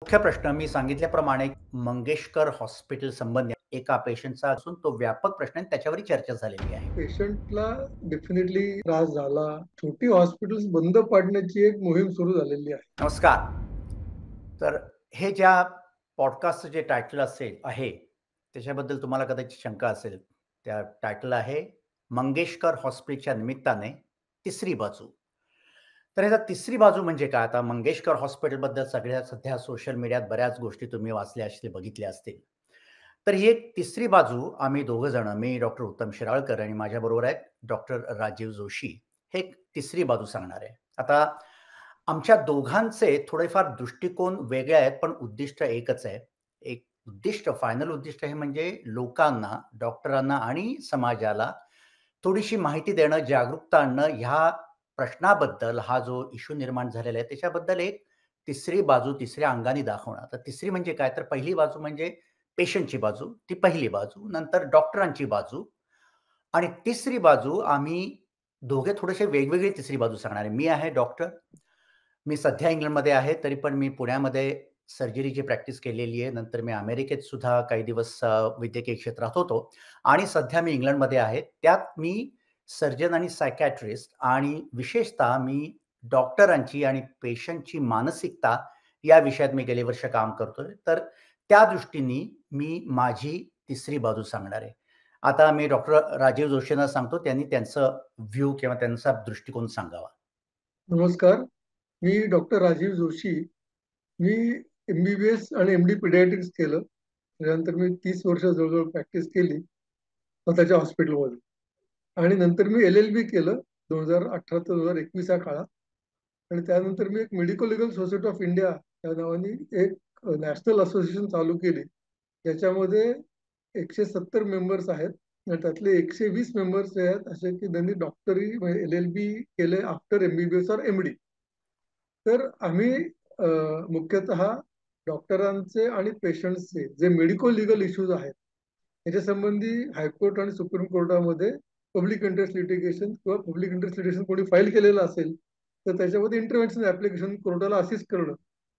मुख्य प्रश्न मी सांगितल्याप्रमाणे मंगेशकर हॉस्पिटल संबंधी एका पेशंटचा असून तो व्यापक प्रश्न आहे त्याच्यावरही चर्चा झालेली आहे. पेशंटला डेफिनेटली त्रास झाला. छोटी हॉस्पिटल्स बंद पाडण्याची एक मोहीम सुरू झालेली आहे. नमस्कार. तर हे ज्या पॉडकास्टचं जे टायटल आहे, त्याच्याबद्दल तुम्हाला कदाचित शंका असेल. त्या टायटल आहे मंगेशकर हॉस्पिटलच्या निमित्ताने तिसरी बाजू. तर ह्याचा तिसरी बाजू म्हणजे काय? आता मंगेशकर हॉस्पिटलबद्दल सध्या सोशल मीडियात बऱ्याच गोष्टी तुम्ही वाचल्या असतील, बघितल्या असतील. तर ही एक तिसरी बाजू आम्ही दोघं जण, मी डॉक्टर उत्तम शिराळकर आणि माझ्याबरोबर आहेत डॉक्टर राजीव जोशी. हे एक तिसरी बाजू सांगणार आहे. आता आमच्या दोघांचे थोडेफार दृष्टिकोन वेगळे आहेत, पण उद्दिष्ट एकच आहे. एक उद्दिष्ट, फायनल उद्दिष्ट हे म्हणजे लोकांना, डॉक्टरांना आणि समाजाला थोडीशी माहिती देणं, जागरूकता आणणं, ह्या प्रश्नाबद्दल, हा जो इश्यू निर्माण झालेला आहे, त्याच्याबद्दल एक तिसरी बाजू, तिसऱ्या अंगाने दाखवणं. तर तिसरी म्हणजे काय? तर पहिली बाजू म्हणजे पेशंटची बाजू, ती पहिली बाजू. नंतर डॉक्टरांची बाजू आणि तिसरी बाजू आम्ही दोघे थोडेसे वेगवेगळी तिसरी बाजू सांगणार आहे. मी आहे डॉक्टर. मी सध्या इंग्लंडमध्ये आहे, तरी पण मी पुण्यामध्ये सर्जरीची प्रॅक्टिस केलेली आहे. नंतर मी अमेरिकेत सुद्धा काही दिवस वैद्यकीय क्षेत्रात होतो आणि सध्या मी इंग्लंडमध्ये आहे. त्यात मी सर्जन आणि सायकियाट्रिस्ट आणि विशेषतः मी डॉक्टरांची आणि पेशंटची मानसिकता या विषयात मी गेली वर्ष काम करतोय. तर त्या दृष्टीने मी माझी तिसरी बाजू सांगणार आहे. आता मी डॉक्टर राजीव जोशींना सांगतो, त्यांनी त्यांचं व्ह्यू किंवा त्यांचा दृष्टिकोन सांगावा. नमस्कार. मी डॉक्टर राजीव जोशी. मी एम-बी-बी-एस आणि एम-डी पिडियाट्रिक्स केलं. त्यानंतर मी 30 वर्ष जवळ-जवळ प्रॅक्टिस केली स्वतःच्या हॉस्पिटलमध्ये. आणि नंतर मी एल-एल-बी केलं 2018 ते 2021 या काळात. आणि त्यानंतर मी एक medico legal society of India या नावाने एक नॅशनल असोसिएशन चालू केली. ज्याच्यामध्ये 170 मेंबर्स आहेत आणि त्यातले 120 मेंबर्स जे आहेत असे की त्यांनी डॉक्टरी म्हणजे एल-एल-बी केले आफ्टर एम-बी-बी-एस और एम-डी. तर आम्ही मुख्यतः डॉक्टरांचे आणि पेशंट्सचे जे मेडिको लीगल इश्यूज आहेत याच्या संबंधी हायकोर्ट आणि सुप्रीम कोर्टामध्ये पब्लिक इंटरेस्ट लिटिगेशन किंवा पब्लिक इंटरेस्ट लिटिगेशन कोणी फाईल केलेलं असेल तर त्याच्यामध्ये इंटरव्हेन्शन ऍप्लिकेशन कोर्टाला असिस्ट करणं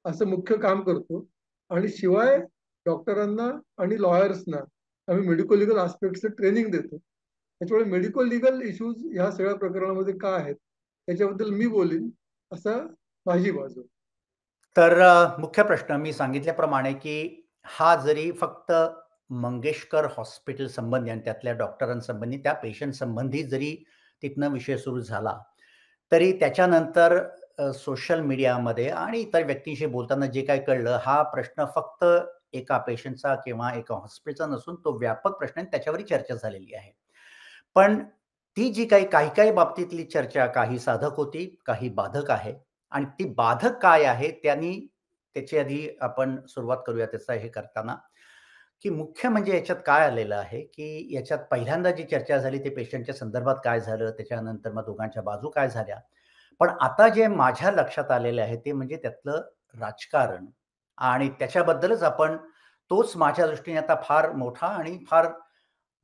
असं मुख्य काम करतो. आणि शिवाय डॉक्टरांना आणि लॉयर्सना आम्ही मेडिको लीगल आस्पेक्टचं ट्रेनिंग देतो. त्याच्यामुळे मेडिको लीगल इश्यूज ह्या सगळ्या प्रकरणामध्ये काय आहेत त्याच्याबद्दल मी बोलीन असं माझी बाजू. तर मुख्य प्रश्न मी सांगितल्याप्रमाणे, की हा जरी फक्त मंगेशकर हॉस्पिटल संबंधी आणि त्यातल्या डॉक्टरांसंबंधी, त्या पेशंट संबंधी जरी तिथनं विषय सुरू झाला, तरी त्याच्यानंतर सोशल मीडियामध्ये आणि इतर व्यक्तींशी बोलताना जे काही कळलं, हा प्रश्न फक्त एका पेशंटचा किंवा एका हॉस्पिटलचा नसून तो व्यापक प्रश्न आहे, त्याच्यावरही चर्चा झालेली आहे. पण ती जी काही बाबतीतली चर्चा, काही साधक होती, काही बाधक आहे आणि ती बाधक काय आहे त्याची आधी आपण सुरुवात करूया त्याचं हे करताना, की मुख्य म्हणजे याच्यात काय आलेलं आहे, की याच्यात पहिल्यांदा जी चर्चा झाली ते पेशंटच्या संदर्भात काय झालं, त्याच्यानंतर मग दोघांच्या बाजू काय झाल्या. पण आता जे माझ्या लक्षात आलेलं आहे ते म्हणजे त्यातलं राजकारण आणि त्याच्याबद्दलच आपण तोच माझ्या दृष्टीने आता फार मोठा आणि फार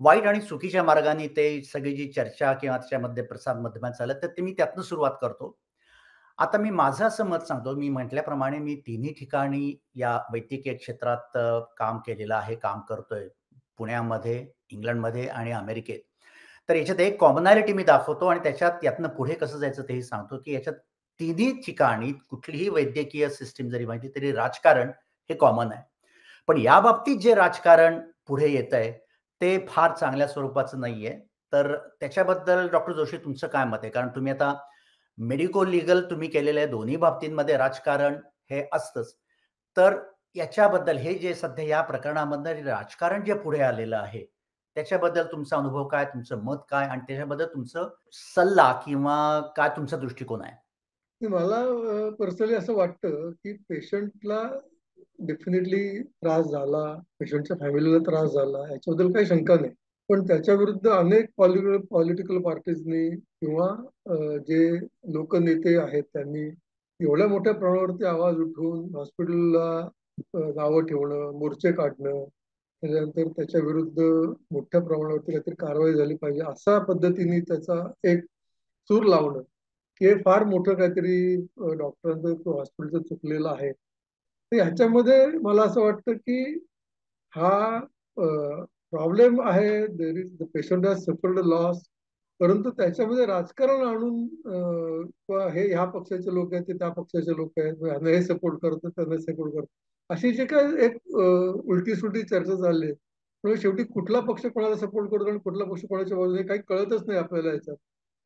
वाईट आणि चुकीच्या मार्गाने ते सगळी जी चर्चा किंवा त्याच्यामध्ये प्रसार माध्यमात चालत, तर ते मी त्यातनं सुरुवात करतो. आता मी माझं असं मत सांगतो, मी म्हटल्याप्रमाणे मी तिन्ही ठिकाणी या वैद्यकीय क्षेत्रात काम केलेलं आहे, काम करतोय. पुण्यामध्ये, इंग्लंडमध्ये आणि अमेरिकेत. तर याच्यात एक कॉमनॅलिटी मी दाखवतो आणि त्याच्यात यातनं पुढे कसं जायचं तेही सांगतो, की याच्यात तिन्ही ठिकाणी कुठलीही वैद्यकीय सिस्टम जरी माहिती तरी राजकारण हे कॉमन आहे. पण या बाबतीत जे राजकारण पुढे येतंय, ते फार चांगल्या स्वरूपाचं नाहीये. तर त्याच्याबद्दल डॉक्टर जोशी तुमचं काय मत आहे? कारण तुम्ही आता मेडिको लीगल तुम्ही केलेलं आहे. दोन्ही बाबतींमध्ये राजकारण हे असतंच. तर याच्याबद्दल हे जे सध्या या प्रकरणामधलं राजकारण जे पुढे आलेलं आहे, त्याच्याबद्दल तुमचा अनुभव काय? तुमचं मत काय? आणि त्याच्याबद्दल तुमचं सल्ला किंवा काय तुमचा दृष्टिकोन आहे? मला पर्सनली असं वाटतं की पेशंटला डेफिनेटली त्रास झाला, पेशंटच्या फॅमिलीला त्रास झाला याच्याबद्दल काही शंका नाही. पण त्याच्याविरुद्ध अनेक पॉलिटिकल पार्टीजनी किंवा जे लोकनेते आहेत त्यांनी एवढ्या मोठ्या प्रमाणावरती आवाज उठवून हॉस्पिटलला नावं ठेवणं, मोर्चे काढणं, त्याच्यानंतर त्याच्या विरुद्ध मोठ्या प्रमाणावरती काहीतरी कारवाई झाली पाहिजे अशा पद्धतीने त्याचा एक सूर लावणं, हे फार मोठं काहीतरी डॉक्टरांचं हॉस्पिटलचं चुकलेलं आहे तर ह्याच्यामध्ये मला असं वाटतं की हा प्रॉब्लेम आहे. There is the patient has suffered loss. परंतु त्याच्यामध्ये राजकारण आणून किंवा हे ह्या पक्षाचे लोक आहेत, ते त्या पक्षाचे लोक आहेत, ह्यांना हे सपोर्ट करतात, त्यांना सपोर्ट करतात, अशी जी काय एक उलटी सुलटी चर्चा चालली आहे. म्हणजे शेवटी कुठला पक्ष कोणाला सपोर्ट करतो आणि कुठला पक्ष कोणाच्या बाजूने काही कळतच नाही आपल्याला याच्यात.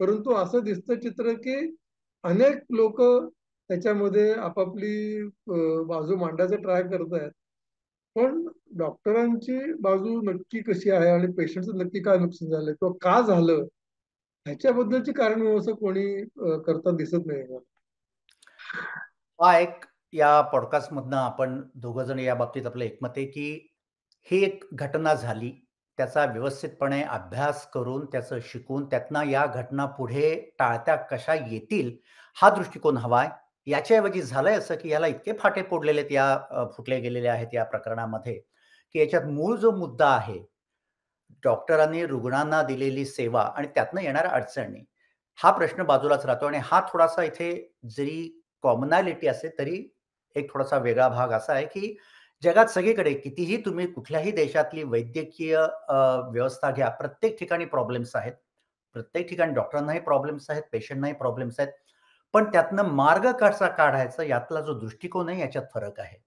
परंतु असं दिसतं चित्र की अनेक लोक त्याच्यामध्ये आपापली बाजू मांडायचा ट्राय करतायत. पण डॉक्टरांची बाजू नक्की कशी आहे आणि पेशंटचं नक्की काय नुकसान झालंय किंवा का झालं ह्याच्याबद्दलची कारणमीमांसा कोणी करताना दिसत नाही मला. हा एक या पॉडकास्टमधनं आपण दोघं जण या बाबतीत आपलं एकमत आहे, की ही एक घटना झाली. त्याचा व्यवस्थितपणे अभ्यास करून, त्याचं शिकून, त्यातनं या घटना पुढे टाळता कशा येतील, हा दृष्टिकोन हवा आहे. याच्याऐवजी झालंय असं, की याला इतके फाटे फोडलेले आहेत फुटले गेलेले आहेत या प्रकरणामध्ये, की याच्यात मूळ जो मुद्दा आहे, डॉक्टरांनी रुग्णांना दिलेली सेवा आणि त्यातनं येणाऱ्या अडचणी, हा प्रश्न बाजूलाच राहतो आणि हा थोडासा इथे जरी कॉमनॅलिटी असेल, तरी एक थोडासा वेगळा भाग असा आहे, की जगात सगळीकडे कितीही तुम्ही कुठल्याही देशातली वैद्यकीय व्यवस्था घ्या, प्रत्येक ठिकाणी प्रॉब्लेम्स आहेत. प्रत्येक ठिकाणी डॉक्टरांनाही प्रॉब्लेम्स आहेत, पेशंटनाही प्रॉब्लेम्स आहेत. पण त्यातनं मार्ग कसा काढायचा यातला जो दृष्टिकोन आहे याच्यात फरक आहे,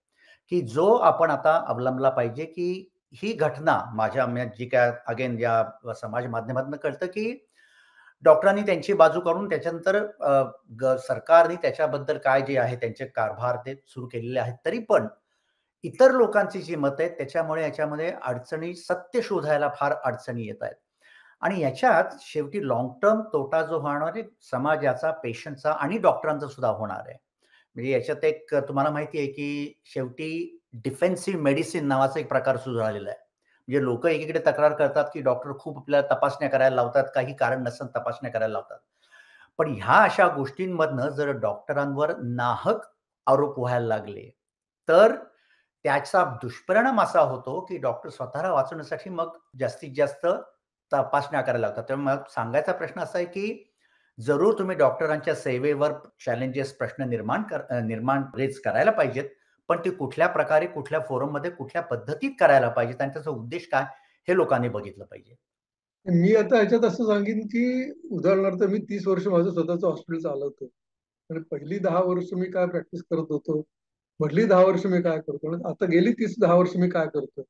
की जो आपण आता अवलंबला पाहिजे, की ही घटना माझ्या जी काय अगेन या समाज माध्यमातून कळतं, की डॉक्टरांनी त्यांची बाजू काढून त्याच्यानंतर सरकारने त्याच्याबद्दल काय जे आहे त्यांचे कारभार ते सुरू केलेले आहेत. तरी पण इतर लोकांची जी मतं आहेत त्याच्यामुळे याच्यामध्ये अडचणी सत्य शोधायला फार अडचणी येतायत. आणि याच्यात शेवटी लाँग टर्म तोटा जो होणार आहे समाजाचा, पेशंटचा आणि डॉक्टरांचा सुद्धा होणार आहे. म्हणजे याच्यात एक तुम्हाला माहिती आहे, की शेवटी डिफेन्सिव्ह मेडिसिन नावाचा एक प्रकार सुरू झालेला आहे. म्हणजे लोकं एकीकडे तक्रार करतात, की डॉक्टर खूप आपल्याला तपासण्या करायला लावतात, काही कारण नसताना तपासण्या करायला लावतात. पण ह्या अशा गोष्टींमधनं जर डॉक्टरांवर नाहक आरोप व्हायला लागले, तर त्याचा दुष्परिणाम असा होतो, की डॉक्टर स्वतःला वाचवण्यासाठी मग जास्तीत जास्त तपासण्या करायला लागतात. त्यामुळे मग सांगायचा प्रश्न असा आहे, की जरूर तुम्ही डॉक्टरांच्या सेवेवर चॅलेंजेस, प्रश्न निर्माण रेज करायला पाहिजेत. पण ते कुठल्या प्रकारे, कुठल्या फोरममध्ये, कुठल्या पद्धतीत करायला पाहिजेत आणि त्याचा उद्देश काय, हे लोकांनी बघितलं पाहिजे. मी आता ह्याच्यात असं सांगेन की उदाहरणार्थ मी 30 वर्ष माझं स्वतःचं हॉस्पिटल चालवतो आणि पहिली 10 वर्ष मी काय प्रॅक्टिस करत होतो, मधली 10 वर्ष मी काय करतो आणि आता गेली 10 वर्ष मी काय करतो.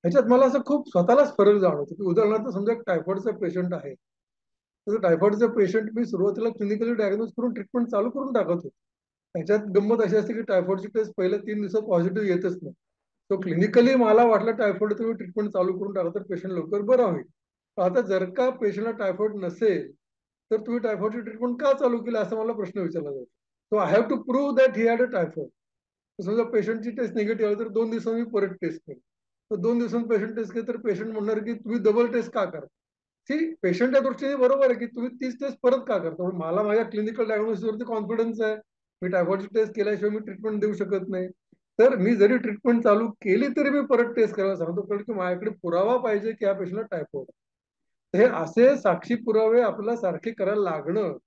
ह्याच्यात मला असं खूप स्वतःलाच फरक जाणवतो की उदाहरणार्थ समजा टायफॉइडचा पेशंट आहे. तर टायफॉइडचा पेशंट मी सुरुवातीला क्लिनिकली डायग्नोज करून ट्रीटमेंट चालू करून टाकत होतो. त्याच्यात गंमत अशी असते की टायफॉइडची टेस्ट पहिल्या 3 दिवसात पॉझिटिव्ह येतच नाही. तो क्लिनिकली मला वाटलं टायफॉइड, तुम्ही ट्रीटमेंट चालू करून टाका तर पेशंट लवकर बरा होईल. आता जर का पेशंटला टायफॉइड नसेल, तर तुम्ही टायफॉइडची ट्रीटमेंट का चालू केली असा मला प्रश्न विचारला जातो. So I have to prove that he had a typhoid. समजा पेशंटची टेस्ट निगेटिव्ह आली तर 2 दिवसांनी परत टेस्ट केली. तर 2 दिवसांनी पेशंट टेस्ट केली तर पेशंट म्हणणार की तुम्ही डबल टेस्ट का करा. सी पेशंटच्या दृष्टीने बरोबर आहे की तुम्ही तीच टेस्ट परत का करता. पण मला माझ्या क्लिनिकल डायग्नोसिसवरती कॉन्फिडन्स आहे. मी टायफॉइडची टेस्ट केल्याशिवाय मी ट्रीटमेंट देऊ शकत नाही. तर मी जरी ट्रीटमेंट चालू केली तरी मी परत टेस्ट करायला सांगतो, कारण की माझ्याकडे पुरावा पाहिजे की या पेशंटला टायफॉइड. हे असे साक्षी पुरावे आपल्याला सारखे करायला लागणं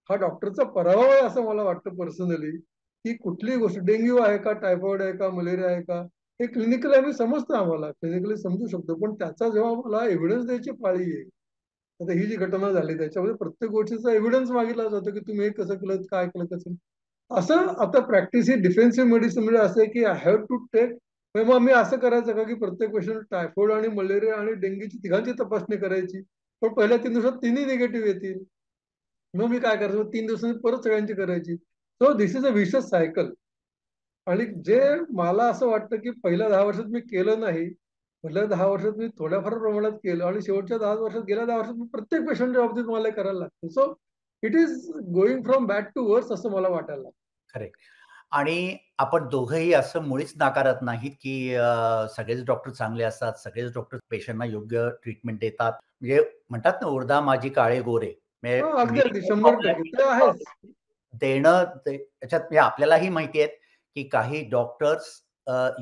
हा डॉक्टरचा पराभव आहे असं मला वाटतं पर्सनली. की कुठलीही गोष्ट डेंग्यू आहे का, टायफॉइड आहे का, मलेरिया आहे का, हे क्लिनिकली आम्ही समजतो, आम्हाला क्लिनिकली समजू शकतो. पण त्याचा जेव्हा मला एव्हिडन्स द्यायची पाळी येईल, आता ही जी घटना झाली त्याच्यामध्ये प्रत्येक गोष्टीचा एव्हिडन्स मागितला जातो की तुम्ही हे कसं केलं, काय केलं, कसं. असं आता प्रॅक्टिस ही डिफेन्सिव्ह मेडिसिन म्हणजे असं आहे की आय हॅव टू टेक. मग मी असं करायचं का की प्रत्येक पेशंट टायफॉइड आणि मलेरिया आणि डेंग्यूची तिघांची तपासणी करायची, पण पहिल्या 3 दिवसात तिन्ही निगेटिव्ह येतील. मग मी काय करायचं, 3 दिवसांनी परत सगळ्यांची करायची. So this is a vicious cycle. आणि जे मला असं वाटतं की पहिल्या 10 वर्षात मी केलं नाही, पहिल्या 10 वर्षात मी थोड्याफार प्रमाणात केलं आणि शेवटच्या 10 वर्षात, गेल्या 10 वर्षात मी प्रत्येक पेशंटच्या बाबतीत मला हे करायला लागतं. So it is going from bad to worse असं मला वाटायला लागतं. खरं आणि आपण दोघंही असं मुळीच नाकारत नाहीत, की सगळेच डॉक्टर चांगले असतात, सगळेच डॉक्टर पेशंटना योग्य ट्रीटमेंट देतात. म्हणजे म्हणतात ना, "उरदा माझी काळे गोरे." म्हणजे हो, अगदी मी अगदी 100% ते आहेच. देणं ते त्याच्यात म्हणजे आपल्यालाही माहिती आहे, की काही डॉक्टर्स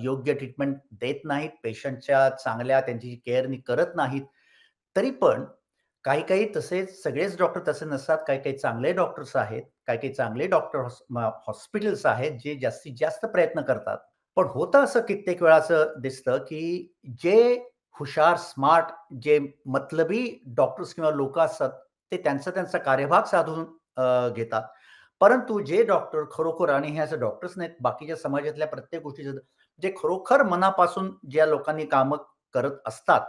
योग्य ट्रीटमेंट देत नाहीत, पेशंटच्या चांगल्या त्यांची केअर करत नाहीत. तरी पण काही-काही तसेच सगळेच डॉक्टर तसे नसतात. काही-काही चांगले डॉक्टर्स आहेत. काही-काही चांगले हॉस्पिटल्स आहेत, जे जास्तीत जास्त प्रयत्न करतात. पण होतं असं कित्येक वेळा असं दिसतं, की जे हुशार, स्मार्ट, जे मतलबी डॉक्टर्स किंवा लोकं असतात, ते त्यांचा कार्यभाग साधून घेतात. परंतु जे डॉक्टर खरोखर आणि हे असं डॉक्टर्स नाहीत, बाकीच्या समाजातल्या प्रत्येक गोष्टीचं जे खरोखर मनापासून ज्या लोकांनी कामं करत असतात,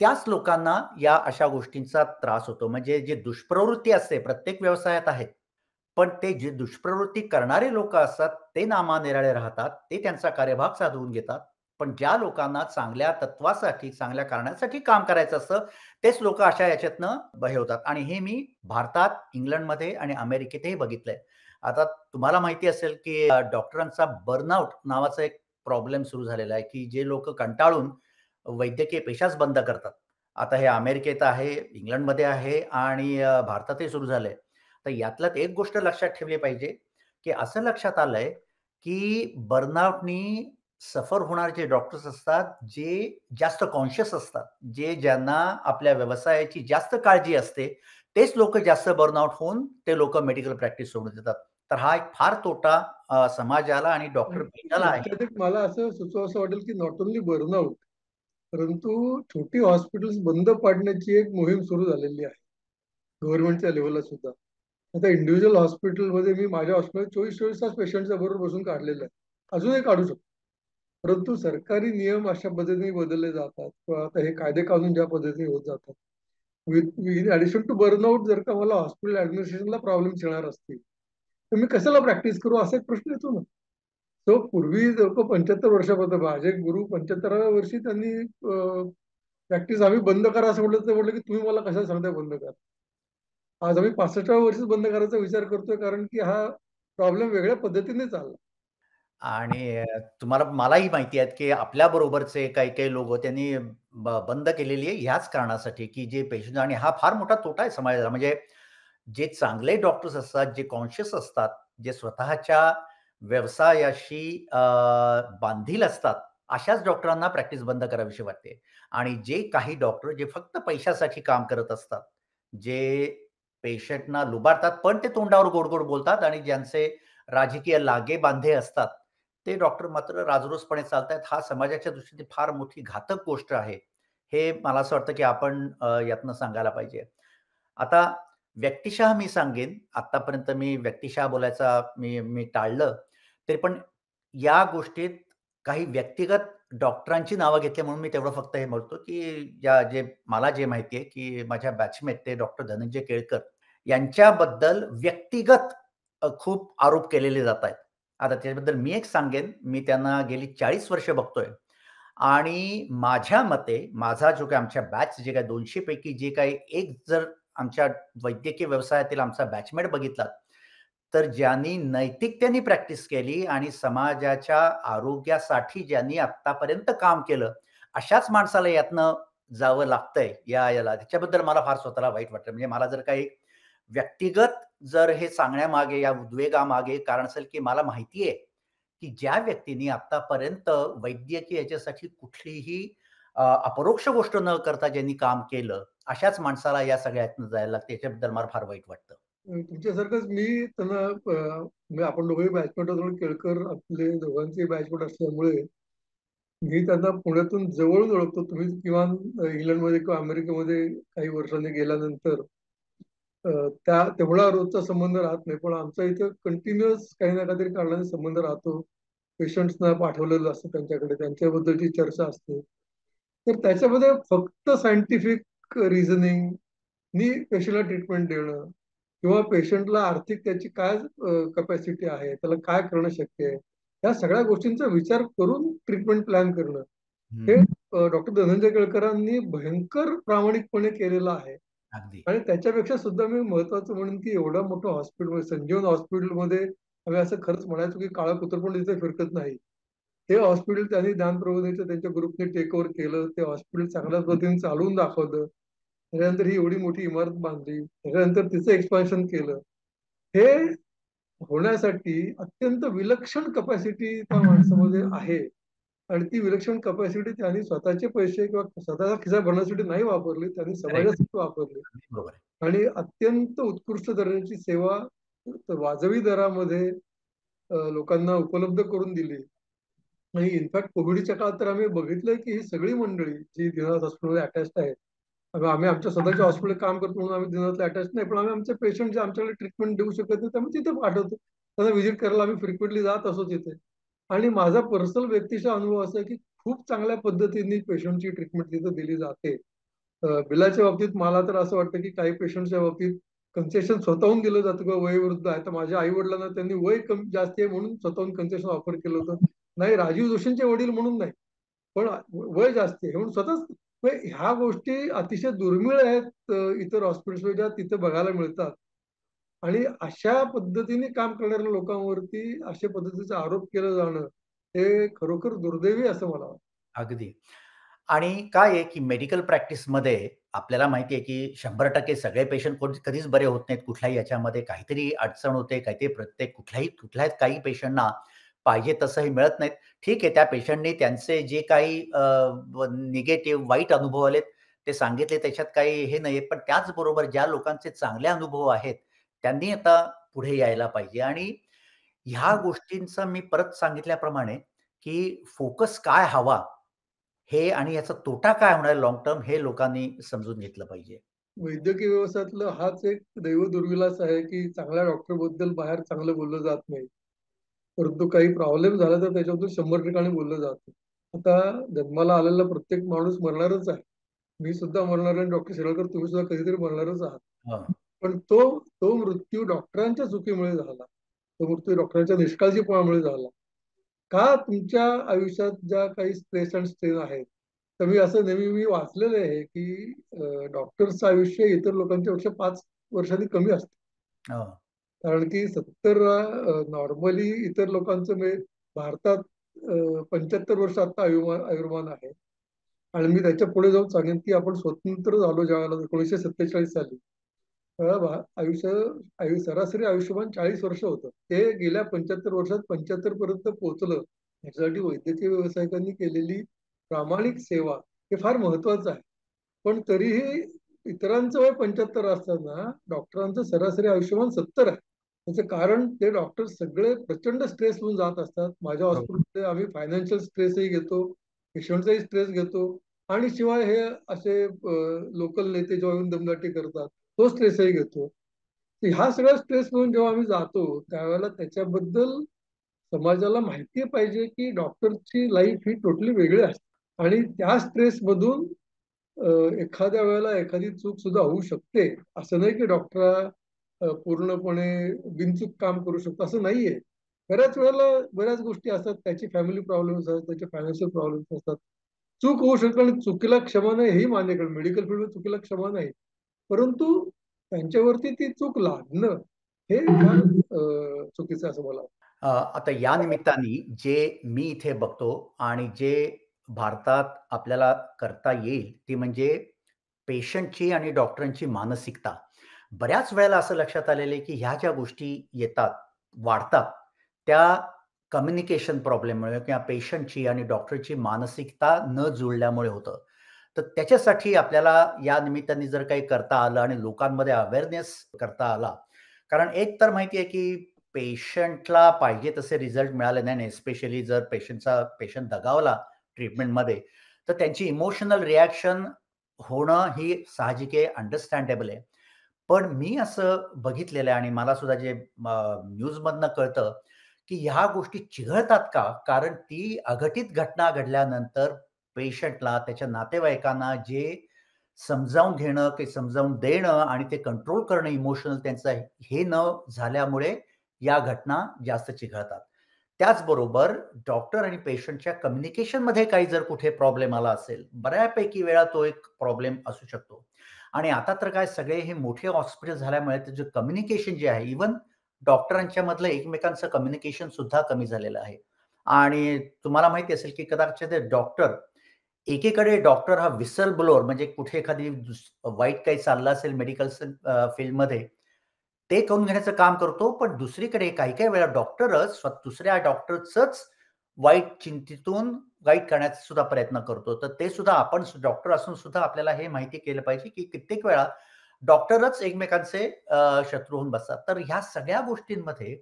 त्याच लोकांना या अशा गोष्टींचा त्रास होतो. म्हणजे जी दुष्प्रवृत्ती असते प्रत्येक व्यवसायात आहे. पण ते जे दुष्प्रवृत्ती करणारे लोकं असतात, ते नामानिराळे राहतात. ते त्यांचा कार्यभाग साधवून घेतात. पण ज्या लोकांना चांगल्या तत्त्वासाठी, चांगल्या कारणासाठी काम करायचं असतं, तेच लोकं अशा याच्यातनं हे होतात आणि हे मी भारतात, इंग्लंडमध्ये आणि अमेरिकेतही बघितलंय. आता तुम्हाला माहिती असेल, की डॉक्टरांचा बर्नआउट नावाचा एक प्रॉब्लेम सुरू झालेला आहे, की जे लोकं कंटाळून वैद्यकीय पेशाच बंद करतात. आता हे अमेरिकेत आहे, इंग्लंडमध्ये आहे आणि भारतातही सुरू झालंय. तर यातल्यात एक गोष्ट लक्षात ठेवली पाहिजे, की असं लक्षात आलंय, की बर्नआउटनी सफर होणारे जे डॉक्टर्स असतात, जे जास्त कॉन्शियस असतात, ज्यांना आपल्या व्यवसायाची जास्त काळजी असते, तेच लोकं जास्त बर्नआउट होऊन ते लोकं मेडिकल प्रॅक्टिस सोडून देतात. तर हा एक फार तोटा समाजाला आणि डॉक्टर पेशाला आहे. याच्यात एक मला असं सुचवावसं वाटेल की नॉट ओन्ली बर्नआउट, परंतु छोटी हॉस्पिटल्स बंद पाडण्याची एक मोहीम सुरू झालेली आहे गव्हर्नमेंटच्या लेव्हलला सुद्धा. आता इंडिव्हिज्युअल हॉस्पिटलमध्ये मी माझ्या हॉस्पिटल 24-24 तास पेशंटच्या बरोबर बसून काढलेलं आहे. अजूनही काढू शकतो. परंतु सरकारी नियम अशा पद्धतीने बदलले जातात किंवा आता हे कायदे कानून ज्या पद्धतीने होत जातात. With in addition to burnout जर का मला हॉस्पिटल ॲडमिनिस्ट्रेशनला प्रॉब्लेम्स येणार असतील, तर मी कशाला प्रॅक्टिस करू असा एक प्रश्न येतो ना. तो पूर्वी लोक 75 वर्षापर्यंत माझे गुरु 75व्या वर्षी त्यांनी प्रॅक्टिस आम्ही बंद करा असं म्हटलं तर म्हटलं की तुम्ही मला कशाला सांगताय बंद करा. आज आम्ही 65व्या वर्षीच बंद करायचा विचार करतोय कारण की हा प्रॉब्लेम वेगळ्या पद्धतीने चालला. आणि तुम्हाला मलाही माहिती आहे, की आपल्याबरोबरचे काही-काही लोकं त्यांनी बंद केलेली आहे ह्याच कारणासाठी, की जे पेशंट आणि हा फार मोठा तोटा आहे समाजाला. म्हणजे जे चांगले डॉक्टर्स असतात, जे कॉन्शियस असतात, जे स्वतःच्या व्यवसायाशी बांधील असतात, अशाच डॉक्टरांना प्रॅक्टिस बंद करावीशी वाटते. आणि जे काही डॉक्टर जे फक्त पैशासाठी काम करत असतात, जे पेशंटना लुबाडतात, पण ते तोंडावर गोड-गोड बोलतात आणि ज्यांचे राजकीय लागेबांधे असतात, ते डॉक्टर मात्र राजरोसपणे चालतायत. हा समाजाच्या दृष्टीने फार मोठी घातक गोष्ट आहे. हे मला असं वाटतं, की आपण यातनं सांगायला पाहिजे. आता व्यक्तिशः मी सांगेन, आत्तापर्यंत मी व्यक्तिशः बोलायचा मी टाळलं. तरी पण या गोष्टीत काही व्यक्तिगत डॉक्टरांची नावं घेतली म्हणून मी तेवढं फक्त हे म्हणतो, की जे मला जे माहिती आहे, की माझ्या बॅचमेट ते डॉक्टर धनंजय केळकर यांच्याबद्दल व्यक्तिगत खूप आरोप केलेले जात आहेत. आता त्याच्याबद्दल मी एक सांगेन, मी त्यांना गेली 40 वर्ष बघतोय आणि माझ्या मते माझा जो काही आमच्या बॅच जे काही 200 पैकी जे काही एक जर आमच्या वैद्यकीय व्यवसायातील आमचा बॅचमेट बघितलात, तर ज्यांनी नैतिकतेने प्रॅक्टिस केली आणि समाजाच्या आरोग्यासाठी ज्यांनी आत्तापर्यंत काम केलं, अशाच माणसाला यातनं जावं लागतंय याला. त्याच्याबद्दल मला फार स्वतःला वाईट वाटतं. म्हणजे मला जर काही व्यक्तिगत जर हे सांगण्यामागे, या उद्वेगामागे कारण असेल, की मला माहिती आहे, की ज्या व्यक्तींनी आत्तापर्यंत वैद्यकीय याच्यासाठी कुठलीही अपरोक्ष गोष्ट न करता ज्यांनी काम केलं, अशाच माणसाला या सगळ्यातनं जायला लागतं. याच्याबद्दल मला फार वाईट वाटतं. तुमच्यासारखंच मी त्यांना म्हणजे आपण दोघेही बॅचमेट होतो. केळकर आपले दोघांचे बॅचमेट असल्यामुळे मी त्यांना पुण्यातून जवळून ओळखतो. तुम्ही किमान इंग्लंडमध्ये किंवा अमेरिकेमध्ये काही वर्षांनी गेल्यानंतर त्या तेवढा रोजचा संबंध राहत नाही. पण आमचा इथं कंटिन्युअस काही ना काहीतरी कारणाने संबंध राहतो. पेशंट्सना पाठवलेलं असतं त्यांच्याकडे, त्यांच्याबद्दलची चर्चा असते. तर त्याच्यामध्ये फक्त सायंटिफिक रिझनिंगनी पेशंटला ट्रीटमेंट देणं किंवा पेशंटला आर्थिक त्याची काय कपॅसिटी आहे, त्याला काय करणं शक्य आहे, या सगळ्या गोष्टींचा विचार करून ट्रीटमेंट प्लॅन करणं, हे हं, डॉक्टर धनंजय केळकरांनी भयंकर प्रामाणिकपणे केलेलं आहे. अगदी. आणि त्याच्यापेक्षा सुद्धा मी महत्वाचं म्हणेन की एवढं मोठं हॉस्पिटल संजीवन हॉस्पिटलमध्ये आम्ही असं खरंच म्हणायचो की काळा कुत्र पण तिथे फिरकत नाही. ते हॉस्पिटल त्यांनी ज्ञान प्रबोधिनीच्या त्यांच्या ग्रुपने टेक ओव्हर केलं. ते हॉस्पिटल चांगल्या पद्धतीने चालवून दाखवलं. त्याच्यानंतर ही एवढी मोठी इमारत बांधली. त्याच्यानंतर तिचं एक्सपान्शन केलं. हे होण्यासाठी अत्यंत विलक्षण कपॅसिटी त्या माणसामध्ये आहे. आणि ती विलक्षण कपॅसिटी त्यांनी स्वतःचे पैसे किंवा स्वतःचा खिसा भरण्यासाठी नाही वापरली. त्यांनी करेक्ट. समाजासाठी वापरली. अगदी बरोबर आहे. आणि अत्यंत उत्कृष्ट दर्जाची सेवा वाजवी दरामध्ये लोकांना उपलब्ध करून दिली. आणि इनफॅक्ट कोविडच्या काळात तर आम्ही बघितलंय की ही सगळी मंडळी जी दिनानाथ हॉस्पिटलमध्ये अटॅच्ड आहेत. आम्ही आमच्या स्वतःच्या हॉस्पिटल काम करतो म्हणून आम्ही दिनानाथला अटॅच नाही, पण आम्ही आमचे पेशंट जे आमच्याकडे ट्रीटमेंट देऊ शकत नाही त्यामुळे तिथे पाठवतो. त्यांना व्हिजिट करायला आम्ही फ्रिक्वेंटली जात असो तिथे. आणि माझा पर्सनल व्यक्तिशः अनुभव असा आहे की खूप चांगल्या पद्धतीने पेशंटची ट्रीटमेंट तिथे दिली जाते. बिलाच्या बाबतीत मला तर असं वाटतं की काही पेशंटच्या बाबतीत कन्सेशन स्वतःहून दिलं जातं किंवा वयोवृद्ध आहे. तर माझ्या आई वडिलांना त्यांनी वय कमी जास्त आहे म्हणून स्वतःहून कन्सेशन ऑफर केलं होतं. नाही राजीव जोशींचे वडील म्हणून नाही, पण वय जास्त आहे म्हणून स्वतःच. ह्या गोष्टी अतिशय दुर्मिळ आहेत इतर हॉस्पिटल्समध्ये ज्या तिथे बघायला मिळतात. आणि अशा पद्धतीने काम करणाऱ्या लोकांवरती अशा पद्धतीचा आरोप केलं जाणं हे खरोखर दुर्दैवी असं मला वाटतं. अगदी. आणि काय आहे, की मेडिकल प्रॅक्टिसमध्ये आपल्याला माहिती आहे, की 100% सगळे पेशंट कधीच बरे होत नाहीत. कुठल्याही याच्यामध्ये काहीतरी अडचण होते, काहीतरी प्रत्येक कुठल्याच काही पेशंटना पाहिजे तसंही मिळत नाहीत. ठीक आहे, त्या पेशंटनी त्यांचे जे काही निगेटिव्ह वाईट अनुभव आलेत, ते सांगितले त्याच्यात काही हे नाहीये. पण त्याचबरोबर ज्या लोकांचे चांगले अनुभव आहेत, त्यांनी आता पुढे यायला पाहिजे आणि ह्या गोष्टींचा मी परत सांगितल्याप्रमाणे, की फोकस काय हवा हे आणि याचा तोटा काय होणार आहे लाँग टर्म हे लोकांनी समजून घेतलं पाहिजे. वैद्यकीय व्यवसायातलं हाच एक दैवदुर्विलास आहे की चांगल्या डॉक्टरबद्दल बाहेर चांगलं बोललं जात नाही. परंतु काही प्रॉब्लेम झाला तर त्याच्याबद्दल 100 ठिकाणी बोललं जातं. आता जन्माला आलेला प्रत्येक माणूस मरणारच आहे. मी सुद्धा मरणार आहे आणि डॉक्टर शिरोडकर तुम्ही सुद्धा कधीतरी मरणारच आहात. हं, पण तो तो मृत्यू डॉक्टरांच्या चुकीमुळे झाला. तो मृत्यू डॉक्टरांच्या निष्काळजीपणामुळे झाला. का तुमच्या आयुष्यात ज्या काही स्ट्रेस अँड स्ट्रेन आहेत, तर मी असं नेहमी मी वाचलेलं आहे की डॉक्टरचं आयुष्य इतर लोकांच्या पेक्षा 5 वर्षांनी कमी असतं. हं. कारण की 70 नॉर्मली इतर लोकांचं म्हणजे भारतात 75 वर्ष आता आयुर्मान आहे. आणि मी त्याच्या पुढे जाऊन सांगेन की आपण स्वतंत्र झालो ज्यावेळेला 1947 साली, तेव्हा सरासरी आयुष्यमान 40 वर्ष होतं. ते गेल्या 75 वर्षात 75 पर्यंत पोहोचलं. याच्यासाठी वैद्यकीय व्यावसायिकांनी केलेली प्रामाणिक सेवा हे फार महत्वाचं आहे. पण तरीही इतरांचं वय 75 असताना डॉक्टरांचं सरासरी आयुष्यमान 70 आहे. त्याचं कारण ते डॉक्टर सगळे प्रचंड स्ट्रेस होऊन जात असतात. माझ्या बरोबर. हॉस्पिटलमध्ये आम्ही फायनान्शियल स्ट्रेसही घेतो, पेशंटचाही स्ट्रेस घेतो आणि शिवाय हे असे लोकल नेते जेव्हा येऊन दमदाटी करतात, तो स्ट्रेसही घेतो. तर ह्या सगळ्या स्ट्रेस म्हणून जेव्हा आम्ही जातो, त्यावेळेला त्याच्याबद्दल समाजाला माहिती पाहिजे की डॉक्टरची लाईफ ही टोटली वेगळी असते आणि त्या स्ट्रेसमधून एखाद्या वेळेला एखादी चूक सुद्धा होऊ शकते. असं नाही की डॉक्टर पूर्णपणे बिनचूक काम करू शकतो असं नाहीये. बऱ्याच वेळेला बऱ्याच गोष्टी असतात. त्याची फॅमिली प्रॉब्लेम्स असतात, त्याचे फायनान्शियल प्रॉब्लेम्स असतात. चूक होऊ शकते आणि चुकीला क्षमा नाही हेही मान्य करेल. मेडिकल फील्डमध्ये चुकीला क्षमा नाही. परंतु त्यांच्यावरती ती चूक लादणं हे फार चुकीचं आहे असं मला वाटतं. आता या निमित्ताने जे मी इथे बघतो आणि जे भारतात आपल्याला करता येईल, ती म्हणजे पेशंटची आणि डॉक्टरांची मानसिकता. बऱ्याच वेळेला असं लक्षात आलेलं आहे, की ह्या ज्या गोष्टी येतात, वाढतात, त्या कम्युनिकेशन प्रॉब्लेममुळे किंवा पेशंटची आणि डॉक्टरची मानसिकता न जुळल्यामुळे होतं. तर त्याच्यासाठी आपल्याला या निमित्ताने जर काही करता आलं आणि लोकांमध्ये अवेअरनेस करता आला. कारण एक तर माहिती आहे, की पेशंटला पाहिजे तसे रिझल्ट मिळाले नाही, एस्पेशली जर पेशंट दगावला ट्रीटमेंटमध्ये, तर त्यांची इमोशनल रिएक्शन होणं ही साहजिक आहे, अंडरस्टँडेबल आहे. पण मी असं बघितलेलं आहे आणि मला सुद्धा जे न्यूजमधनं कळतं, की ह्या गोष्टी चिघळतात का? कारण ती अघटित घटना घडल्यानंतर पेशंटला, त्याच्या नातेवाईकांना जे समजावून घेणं, ते समजावून देणं आणि ते कंट्रोल करणं इमोशनल त्यांचं हे न झाल्यामुळे या घटना जास्त चिघळतात. त्याचबरोबर डॉक्टर आणि पेशंटच्या कम्युनिकेशनमध्ये काही जर कुठे प्रॉब्लेम आला असेल, बऱ्यापैकी वेळा तो एक प्रॉब्लेम असू शकतो. आणि आता तर काय सगळे हे मोठे हॉस्पिटल झाल्यामुळे त्याचं कम्युनिकेशन जे आहे, इव्हन डॉक्टरांच्या मधलं एकमेकांचं कम्युनिकेशन सुद्धा कमी झालेलं आहे. आणि तुम्हाला माहिती असेल, की कदाचित ते डॉक्टर एकीकडे डॉक्टर हा व्हिसल ब्लोअर म्हणजे कुठे एखादी वाईट काही चाललं असेल मेडिकल फील्डमध्ये, ते करून घेण्याचं काम करतो. पण दुसरीकडे काही-काही वेळा डॉक्टरच दुसऱ्या डॉक्टरचंच वाईट चिंतेतून वाईट करण्याचा सुद्धा प्रयत्न करतो. तर ते सुद्धा आपण डॉक्टर असून सुद्धा आपल्याला हे माहिती केलं पाहिजे, की कित्येक वेळा डॉक्टरच एकमेकांचे शत्रू होऊन बसतात. तर ह्या सगळ्या गोष्टींमध्ये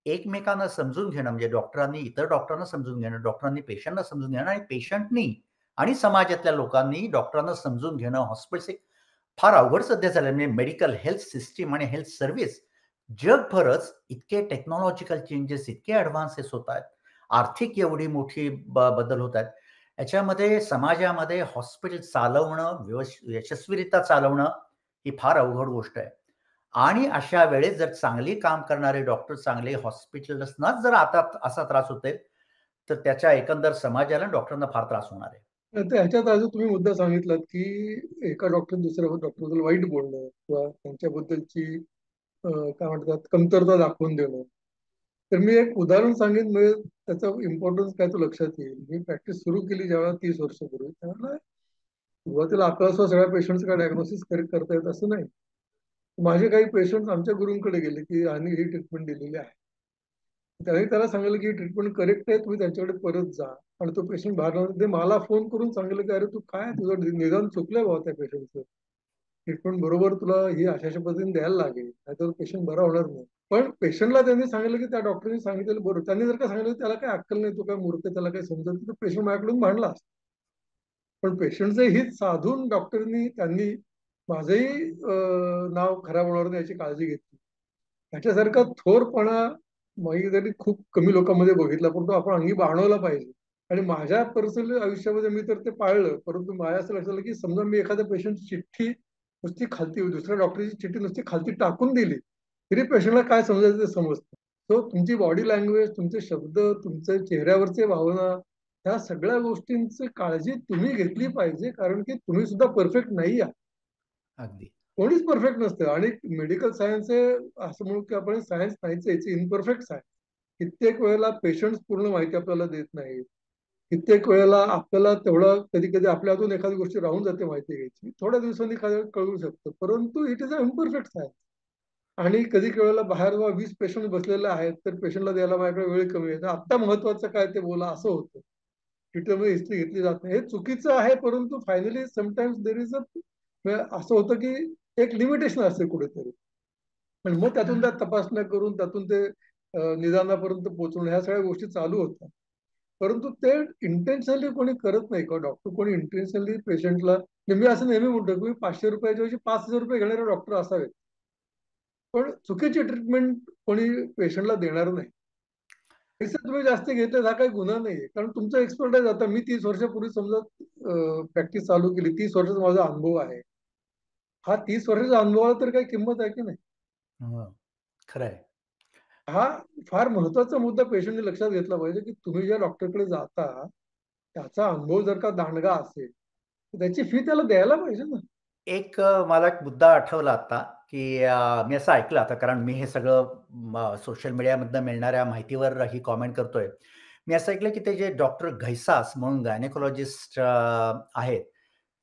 एकमेकांना समजून घेणं म्हणजे डॉक्टरांनी इतर डॉक्टरांना समजून घेणं, डॉक्टरांनी पेशंटला समजून घेणं आणि पेशंटनी आणि समाजातल्या लोकांनी डॉक्टरांना समजून घेणं, हॉस्पिटल्स फार अवघड सध्या झालं म्हणजे मेडिकल हेल्थ सिस्टम आणि हेल्थ सर्व्हिस जगभरच इतके टेक्नॉलॉजिकल चेंजेस, इतके ॲडव्हान्सेस होत आहेत. आर्थिक एवढी मोठी बदल होत आहेत. याच्यामध्ये समाजामध्ये हॉस्पिटल चालवणं, यशस्वीरित्या चालवणं ही फार अवघड गोष्ट आहे. आणि अशा वेळेस जर चांगली काम करणारे डॉक्टर, चांगले हॉस्पिटल्सनाच जर आता असा त्रास होतोय, तर त्याच्या एकंदर समाजाला डॉक्टरांना फार त्रास होणार आहे. तर ह्याच्यात अजून तुम्ही मुद्दा सांगितलात, की एका डॉक्टर दुसऱ्या डॉक्टरबद्दल वाईट बोलणं किंवा त्यांच्याबद्दलची काय म्हणतात कमतरता दाखवून देणं. तर मी एक उदाहरण सांगेन म्हणजे त्याचा इम्पॉर्टन्स काय तो लक्षात येईल. मी प्रॅक्टिस सुरू केली जेव्हा 30 वर्षापूर्वी, त्यावेळेला सुरुवातीला आपल्याला सगळ्या पेशंट्सला डायग्नोसिस करता येत असं नाही. माझे काही पेशंट्स आमच्या गुरूंकडे गेले, की आणि ही ट्रीटमेंट दिलेली आहे. त्यांनी त्याला सांगितलं की ट्रीटमेंट करेक्ट आहे, तुम्ही त्यांच्याकडे परत जा. आणि तो पेशंट बाहेर ते मला फोन करून सांगितलं की अरे तू काय तुझं निदान चुकलंय बाबा त्या पेशंटचं. ट्रीटमेंट बरोबर तुला ही अशा पद्धतीने द्यायला लागेल, नाहीतर पेशंट बरा होणार नाही. पण पेशंटला त्यांनी सांगितलं की त्या डॉक्टरने सांगितलेलं बरोबर. त्यांनी जर का सांगितलं त्याला काही अक्कल नाही, तो काय मूर्ख, त्याला काही समजत नाही, तर पेशंट माझ्याकडून भांडला असता. पण पेशंटचं हित साधून डॉक्टरनी त्यांनी माझंही नाव खराब होणार नाही याची काळजी घेतली. त्याच्यासारखा थोरपणा मी जरी खूप कमी लोकांमध्ये बघितला, परंतु आपण अंगी बाणवला पाहिजे. आणि माझ्या पर्सनल आयुष्यामध्ये मी तर ते पाळलं, परंतु माझ्या असं लक्षात आलं की समजा मी एखाद्या पेशंटची चिठ्ठी नुसती खालती, दुसऱ्या डॉक्टरची चिठ्ठी नुसती खालती टाकून दिली, तरी पेशंटला काय समजायचं ते समजतं. तो तुमची बॉडी लँग्वेज, तुमचे शब्द, तुमचे चेहऱ्यावरचे भावना, ह्या सगळ्या गोष्टींची काळजी तुम्ही घेतली पाहिजे, कारण की तुम्ही सुद्धा परफेक्ट नाही आहात. अगदी. कोणीच परफेक्ट नसतं. आणि मेडिकल सायन्स हे असं म्हणू की आपण सायन्स नाहीच, याची इम्परफेक्ट सायन्स. कित्येक वेळेला पेशंट्स पूर्ण माहिती आपल्याला देत नाहीत. कित्येक वेळेला आपल्याला तेवढं कधी कधी आपल्या हातून एखादी गोष्ट राहून जाते माहिती घ्यायची, थोड्या दिवसांनी कळू शकतं, परंतु it is a imperfect science. आणि कधी वेळेला बाहेर जेव्हा 20 पेशंट बसलेले आहेत, तर पेशंटला द्यायला माझ्याकडे वेळ कमी आहे, तर आत्ता महत्वाचं काय ते बोला, असं होतं. ट्विटरमध्ये हिस्ट्री घेतली जात नाही, हे चुकीचं आहे. परंतु फायनली समटाइम्स देर इज असं होतं की एक लिमिटेशन असते कुठेतरी. आणि मग त्यातून त्या तपासण्या करून त्यातून ते निदानापर्यंत पोहोचवणं, ह्या सगळ्या गोष्टी चालू होतात. परंतु ते इंटेन्शनली कोणी करत नाही का डॉक्टर, कोणी इंटेन्शनली पेशंटला. मी असं नेहमी म्हणतो की 500 रुपयाच्या ऐवजी 5,000 रुपये घेणारे डॉक्टर असावेत, पण चुकीची ट्रीटमेंट कोणी पेशंटला देणार नाही. पैसे तुम्ही जास्त घेतले हा काही गुन्हा नाहीये, कारण तुमचा एक्सपर्टाईज. आता मी 30 वर्षापूर्वी समजा प्रॅक्टिस चालू केली, 30 वर्षाचा माझा अनुभव आहे. हा 30 वर्षाच्या अनुभवाला तर काही किंमत आहे की नाही. हं. खरं आहे. हा फार महत्वाचा मुद्दा पेशंटने लक्षात घेतला पाहिजे, की तुम्ही ज्या डॉक्टरकडे जाता, त्याचा अनुभव जर का दांडगा असेल, तर त्याची फी त्याला द्यायला पाहिजे ना. एक मला एक मुद्दा आठवला आता, की मी असं ऐकलं आता कारण मी हे सगळं सोशल मीडियामधनं मिळणाऱ्या माहितीवर ही कॉमेंट करतोय. मी असं ऐकलं, की ते जे डॉक्टर घैसास म्हणून गायनेकॉलॉजिस्ट आहेत.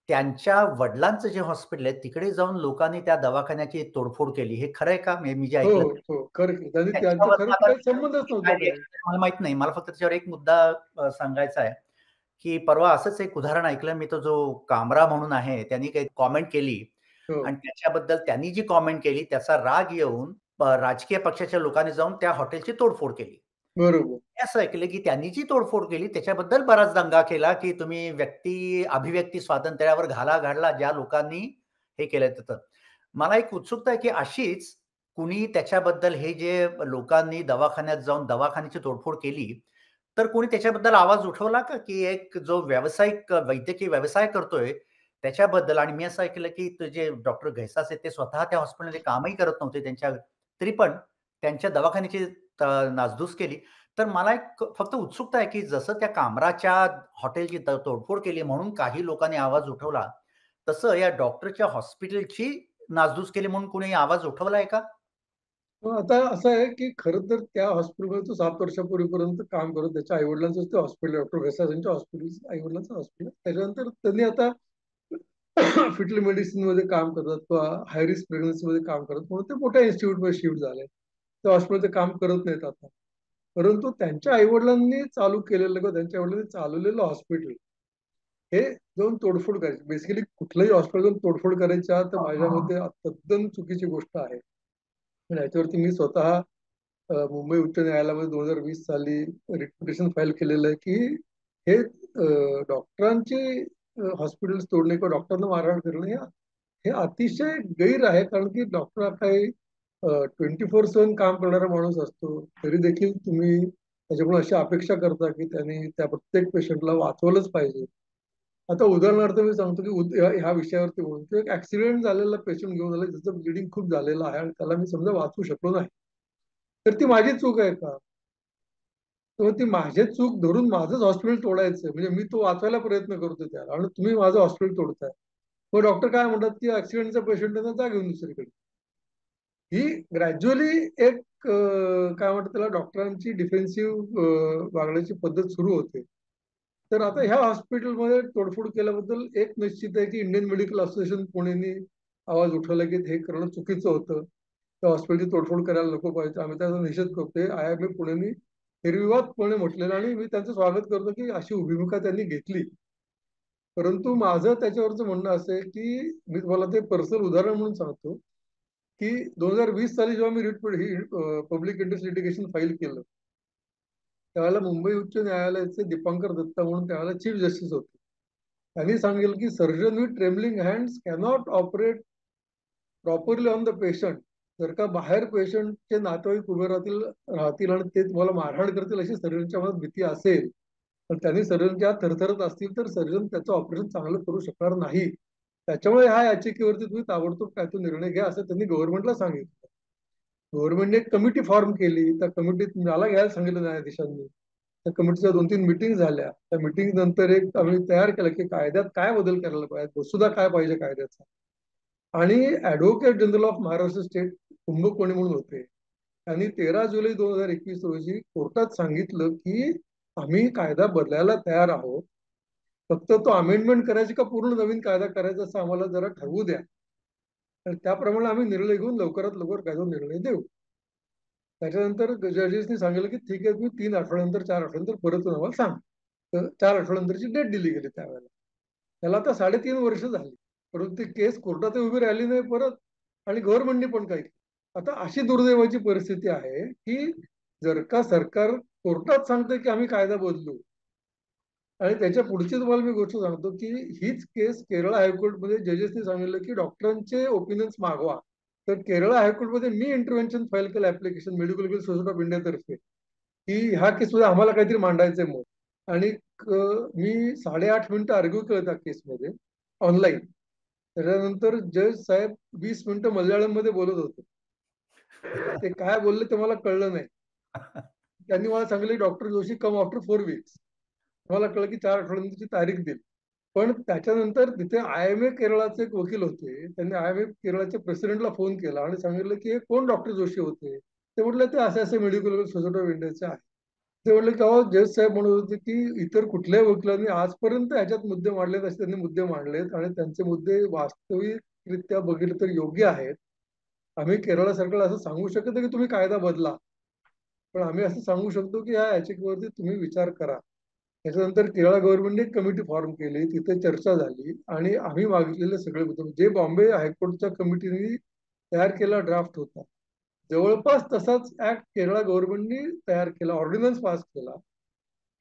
त्यांच्या वडिलांचं जे हॉस्पिटल आहे तिकडे जाऊन लोकांनी त्या दवाखान्याची तोडफोड केली. हे खरं आहे का? मी जे हो, ऐकलं हो. खरं त्यांनी त्यांचं त्याच्यावरनं खरंच आता काही संबंधच काय नव्हता त्यावेळी. रिएक्शन मला माहीत नाही. मला फक्त त्याच्यावर एक मुद्दा सांगायचा आहे, की परवा असंच एक उदाहरण ऐकलं मी. तो जो कामरा म्हणून आहे, त्यांनी काही कॉमेंट केली हो, आणि त्याच्याबद्दल त्यांनी जी कॉमेंट केली त्याचा राग येऊन राजकीय पक्षाच्या लोकांनी जाऊन त्या हॉटेलची तोडफोड केली. बरोबर. मी असं ऐकलं, की त्यांनी जी तोडफोड केली त्याच्याबद्दल बराच दंगा केला, की तुम्ही अभिव्यक्ती स्वातंत्र्यावर घाला घातला ज्या लोकांनी हे केलं तिथं. मला एक उत्सुकता आहे, की अशीच कुणी त्याच्याबद्दल हे जे लोकांनी दवाखान्यात जाऊन दवाखान्याची तोडफोड केली, तर कोणी त्याच्याबद्दल आवाज उठवला का? की एक जो व्यावसायिक वैद्यकीय व्यवसाय करतोय त्याच्याबद्दल आणि मी असं ऐकलं, की ते जे डॉक्टर घैसास आहेत ते स्वतः त्या हॉस्पिटलमध्ये कामही करत नव्हते त्यांच्या तरी पण त्यांच्या दवाखान्याची नासधूस केली. तर मला एक फक्त उत्सुकता आहे, की जसं त्या कामराच्या हॉटेलची तोडफोड केली म्हणून काही लोकांनी आवाज उठवला, तसं या डॉक्टरच्या हॉस्पिटलची नासधूस केली म्हणून कोणी आवाज उठवलाय का? मग आता असं आहे, की खरं तर त्या हॉस्पिटलमध्ये तो 7 वर्षापूर्वीपर्यंत काम करत. त्याच्या आई-वडिलांचंच ते हॉस्पिटल, डॉक्टर घसास यांच्या हॉस्पिटल, आई-वडिलांचं हॉस्पिटल. त्याच्यानंतर त्यांनी आता फिटल मेडिसिनमध्ये काम करतात किंवा हाय रिस्क प्रेग्नन्सीमध्ये काम करतात, म्हणून ते मोठ्या इन्स्टिट्यूटमध्ये शिफ्ट झाले. त्या हॉस्पिटलचं काम करत नाहीत आता. परंतु त्यांच्या आई-वडिलांनी चालू केलेलं किंवा त्यांच्या वडिलांनी चालवलेलं हॉस्पिटल हे जाऊन तोडफोड करायची. बेसिकली कुठलंही हॉस्पिटल जाऊन तोडफोड करायच्या तर माझ्या मते तद्दन चुकीची गोष्ट आहे. आणि याच्यावरती मी स्वतः मुंबई उच्च न्यायालयामध्ये 2020 साली रिट पिटिशन फाईल केलेलं आहे, की हे डॉक्टरांची हॉस्पिटल्स तोडणे किंवा डॉक्टरांना मारहाण करणे हे अतिशय गैर आहे. कारण की डॉक्टर हा काही 24/7 काम करणारा माणूस असतो. तरी देखील तुम्ही त्याच्याकडून अशी अपेक्षा करता, की त्याने त्या प्रत्येक पेशंटला वाचवलंच पाहिजे. आता उदाहरणार्थ मी सांगतो, की ह्या विषयावरती बोलतो. एक ॲक्सिडेंट झालेला पेशंट घेऊन आला, ज्याचं ब्लिडिंग खूप झालेलं आहे आणि त्याला मी समजा वाचवू शकलो नाही. तर ती माझी चूक आहे का? तर ती माझी चूक धरून माझंच हॉस्पिटल तोडायचं म्हणजे मी तो वाचवायला प्रयत्न करतोय त्याला आणि तुम्ही माझं हॉस्पिटल तोडताय. मग डॉक्टर काय म्हणतात, की ॲक्सिडेंटचा पेशंट आहे ना, जा घेऊन दुसरीकडे. ही ग्रॅज्युअली एक काय म्हणतात त्याला डॉक्टरांची डिफेन्सिव्ह वागण्याची पद्धत सुरू होते. तर आता ह्या हॉस्पिटलमध्ये तोडफोड केल्याबद्दल एक निश्चित आहे, की इंडियन मेडिकल असोसिएशन पुणेनी आवाज उठवला, की हे करणं चुकीचं होतं. त्या हॉस्पिटलची तोडफोड करायला नको पाहिजे. आम्ही त्याचा निषेध करतोय. IIM पुणेनी निर्विवादपणे म्हटलेलं आणि मी त्यांचं स्वागत करतो, की अशी भूमिका त्यांनी घेतली. परंतु माझं त्याच्यावरचं म्हणणं असं आहे, की मी तुम्हाला ते पर्सनल उदाहरण म्हणून सांगतो, की 2020 साली जेव्हा मी पब्लिक इंटरेस्ट लिटिगेशन फाईल केलं, त्यावेळेला मुंबई उच्च न्यायालयाचे दीपांकर दत्ता म्हणून त्यावेळेला चीफ जस्टिस होते. त्यांनी सांगितलं, की surgeon with trembling hands cannot operate properly on the patient. जर का बाहेर पेशंटचे नातेवाईक उभे राहतील आणि ते तुम्हाला मारहाण करतील अशी सर्जनच्या मनात भीती असेल, पण त्यांनी सर्जनच्या हात थरथरत असतील तर सर्जन त्याचं ऑपरेशन चांगलं करू शकणार नाही. त्याच्यामुळे ह्या याचिकेवरती तुम्ही ताबडतोब काय तो निर्णय घ्या असं त्यांनी गव्हर्नमेंटला सांगितलं. गव्हर्नमेंटने एक कमिटी फॉर्म केली. त्या कमिटीत मला घ्यायला सांगितलं न्यायाधीशांनी. त्या कमिटीच्या 2-3 मीटिंग झाल्या. त्या मीटिंग नंतर एक आम्ही तयार केलं, की कायद्यात काय बदल करायला पाहिजे, मसुदा काय पाहिजे कायद्याचा. आणि advocate general of Maharashtra state Kumbhakoni म्हणून होते. त्यांनी 13 जुलै 2021 रोजी कोर्टात सांगितलं, की आम्ही कायदा बदलायला तयार आहोत. फक्त तो अमेंडमेंट करायची का पूर्ण नवीन कायदा करायचा असं आम्हाला जरा ठरवू द्या. तर त्याप्रमाणे आम्ही निर्णय घेऊन लवकरात लवकर कायद्यावर निर्णय देऊ. त्याच्यानंतर जजेसनी सांगितलं, की ठीक आहे तुम्ही 3 आठवड्यानंतर 4 आठवड्यानंतर परत येऊन आम्हाला सांगा. तर 4 आठवड्यानंतरची डेट दिली गेली त्यावेळेला. त्याला आता 3.5 वर्ष झाली. परंतु ती केस कोर्टातही उभी राहिली नाही परत आणि गव्हर्नमेंटने पण काही केलं. आता अशी दुर्दैवाची परिस्थिती आहे, की जर का सरकार कोर्टात सांगते, की आम्ही कायदा बदलू आणि त्याच्या पुढची तुम्हाला मी गोष्ट सांगतो, की हीच केस केरळ हायकोर्टमध्ये जजेसनी सांगितलं, की डॉक्टरांचे ओपिनियन्स मागवा. तर केरळ हायकोर्टमध्ये मी इंटरव्हेन्शन फाईल केलं application medical legal society of इंडियातर्फे, की ह्या केसमध्ये आम्हाला काहीतरी मांडायचंय मत. आणि मी 8.5 मिनिटं आर्ग्यू केलं त्या केसमध्ये ऑनलाईन. त्याच्यानंतर जज साहेब 20 मिनिटं मल्याळममध्ये बोलत होते. ते काय बोलले ते मला कळलं नाही. त्यांनी मला सांगितलं, doctor Joshi come after 4 weeks. मला कळलं की 4 आठवड्यानंतरची तारीख दिली. पण त्याच्यानंतर तिथे IIMA केरळाचे एक वकील होते. त्यांनी IIMA केरळाच्या प्रेसिडेंटला फोन केला आणि सांगितलं, की हे कोण डॉक्टर जोशी होते? ते म्हटले, ते असे-असे मेडिकल सोसायटी ऑफ इंडियाचे आहेत. ते म्हटले, की अहो जज साहेब म्हणत होते, की इतर कुठल्याही वकिलांनी आजपर्यंत ह्याच्यात मुद्दे मांडलेत असे त्यांनी मुद्दे मांडलेत आणि त्यांचे मुद्दे वास्तविकरित्या बघितले तर योग्य आहेत. आम्ही केरळ सरकारला असं सांगू शकत नाही, की तुम्ही कायदा बदला. पण आम्ही असं सांगू शकतो, की या याचिकेवरती तुम्ही विचार करा. त्याच्यानंतर केरळ गव्हर्नमेंटने एक कमिटी फॉर्म केली. तिथे चर्चा झाली आणि आम्ही मागितलेले सगळे मुद्दे जे बॉम्बे हायकोर्टच्या कमिटीने तयार केला ड्राफ्ट होता. जवळपास तसाच ऍक्ट केरळ गव्हर्नमेंटनी तयार केला, ऑर्डिनन्स पास केला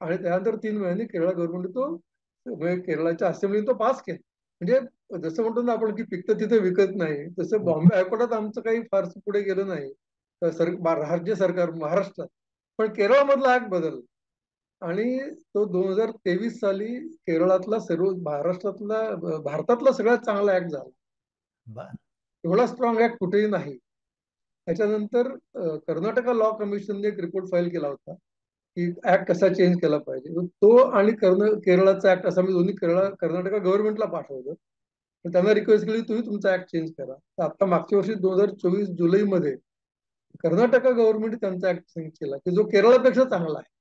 आणि त्यानंतर 3 महिन्यांनी केरळ गव्हर्नमेंट तो म्हणजे केरळच्या असेंब्लीने तो पास केला. म्हणजे जसं म्हणतो ना आपण, की पिकतं तिथे विकत नाही, तसं बॉम्बे हायकोर्टात आमचं काही फारसं पुढे गेलं नाही. राज्य सरकार महाराष्ट्रात. पण केरळमधला ऍक्ट बदलला आणि तो 2023 साली केरळातला सर्व महाराष्ट्रातला भारतातला सगळ्यात चांगला ऍक्ट झाला. बरं. एवढा स्ट्रॉंग ऍक्ट कुठेही नाही. त्याच्यानंतर कर्नाटका लॉ कमिशनने एक रिपोर्ट फाईल केला होता, की ऍक्ट कसा चेंज केला पाहिजे. तो आणि केरळाचा ऍक्ट असा मी दोन्ही कर्नाटका गव्हर्नमेंटला पाठवलं. तर त्यांना रिक्वेस्ट केली तुम्ही तुमचा ऍक्ट चेंज करा. तर आता मागच्या वर्षी 2024 जुलैमध्ये कर्नाटका गव्हर्नमेंट त्यांचा ऍक्ट चेंज केला, की जो केरळापेक्षा चांगला आहे.